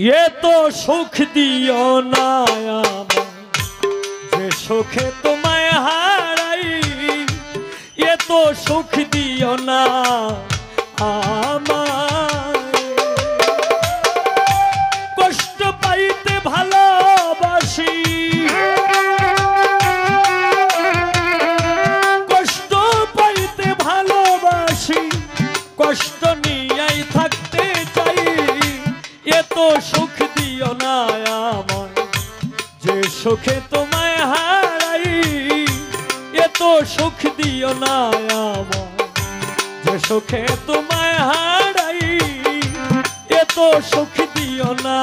ये तो सुख दियो ना जे सुखे तुम्हें हाराई ये तो सुख दियो ना कष्ट पाइते भालोबासी कष्ट पाइते भालोबासी कष्ट नियाई থাকতে চাই ये तो सुख दियो ना जे सुखे तुम्हें हाराई ये तो सुख दियो ना जे सुखे तुम्हें हाराई ये तो सुख दियो ना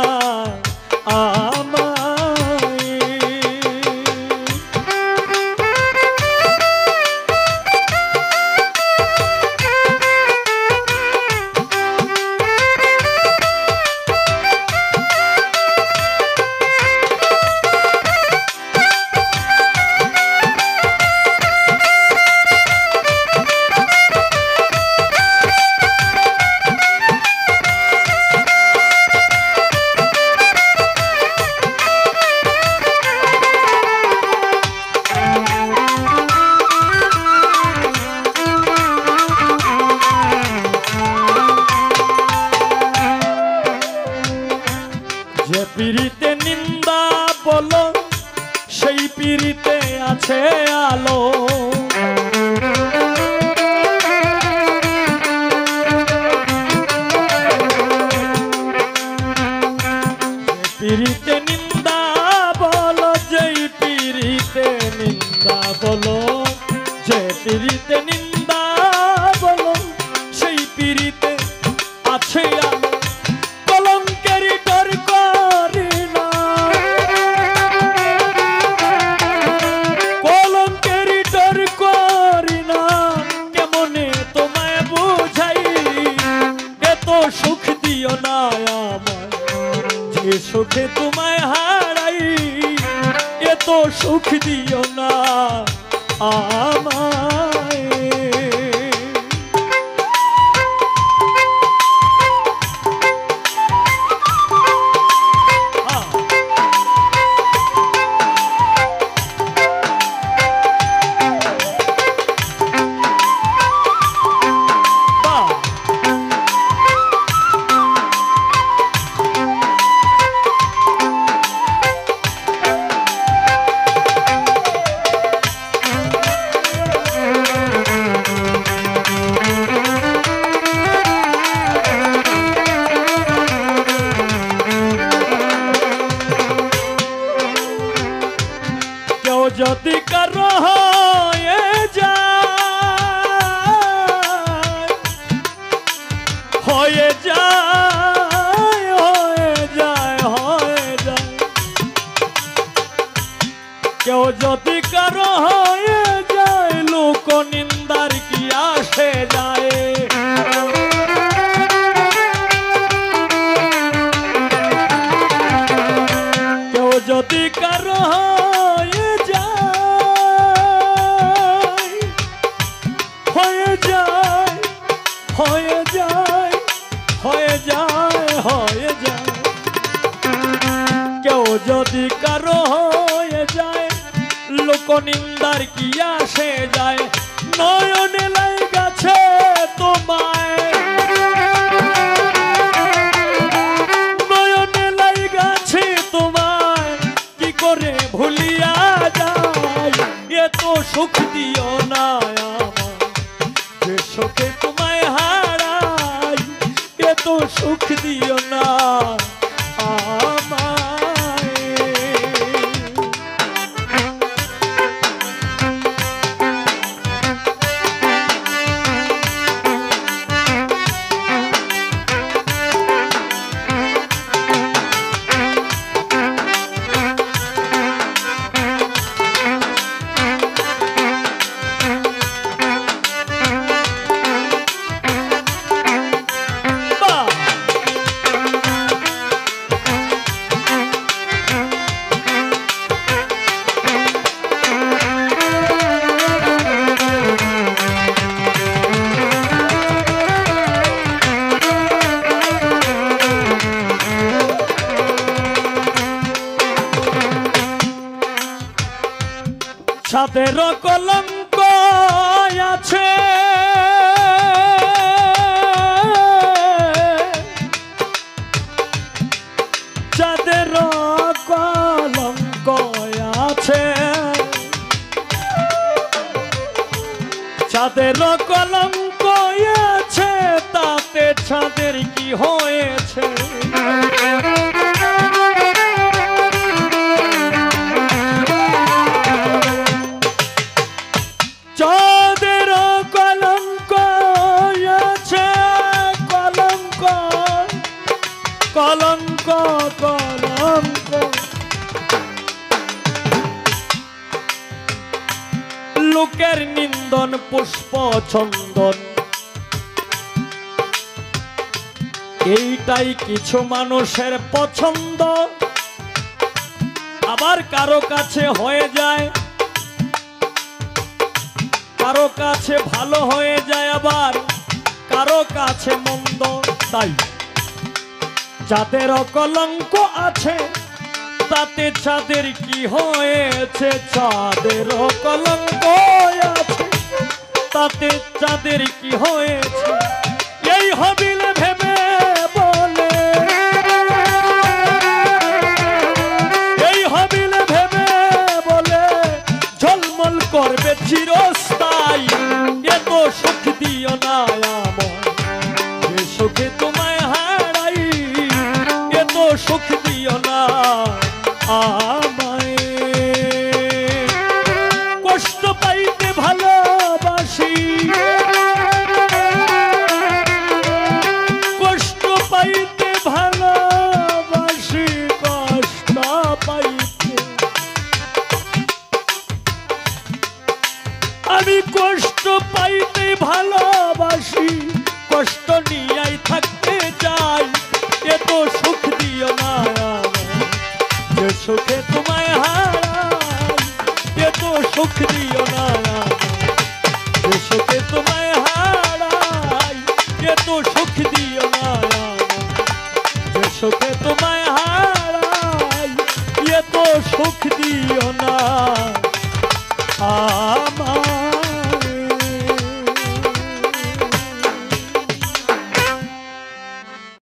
যে পীড়িতে নিন্দা বলো সেই পীড়িতে আছে আলো যে পীড়িতে নিন্দা বলো যেই পীড়িতে নিন্দা বলো যে পীড়িতে নিন্দা বলো সেই পীড়িতে আছে আলো सुख दियो ना जे सुखे तुम्हें हाराई ये तो सुख दियो ना যদি কারো হয়ে যায় হয়ে যায় হয়ে যায় হয়ে যায় কেউ যদি কারো হয়ে যায় লোক নিন্দার কি আসে যায় কেউ যদি কারো হয়ে যায় হয়ে যায় হয়ে যায় হয়ে যায় কেউ যদি কারো হয়ে যায় লোক নিন্দার কি আসে যায় নয়নে লাগাছে তোমায় নয়নে লাগাছে তোমায় কি করে ভুলিয়া যায় এ তো সুখ দিও না যে সুখে তোমায় হারাই এ তো সুখ দিও না যাদের কলঙ্ক আছে যাদের কলঙ্ক আছে যাদের কলঙ্ক আছে তাতে ছাদের কি হয়েছে যাদের কলঙ্ক আছে কলঙ্ক কলঙ্ক কলঙ্ক লোকের নিন্দন পুষ্প চন্দন এইটাই কিছু মানুষের পছন্দ আবার কারো কাছে হয়ে যায় কারো কাছে ভালো হয়ে যায় আবার কারো কাছে মন্দ তাই যাদের কলঙ্ক আছে তাতে চাঁদের কি হয়েছে চাঁদের কলঙ্ক আছে তাতে চাঁদের কি হয়েছে এই হবিল ভেবে বলে এই হবিল ভেবে বলে ঝলমল করবে চিরস্থায়ী এত সুখ দিও না আমায় যে সুখে তোমায় হারাই এত সুখ দিও না আমায় কষ্ট পাইতে ভালোবাসি কষ্ট পাইতে ভালোবাসি কষ্ট পাইতে আমি কষ্ট পাইতে ভালোবাসি কষ্ট নিয়েই থাকতে চাই এত সুখ দিও না যে সুখে তোমায় হারাই এত সুখ দিও না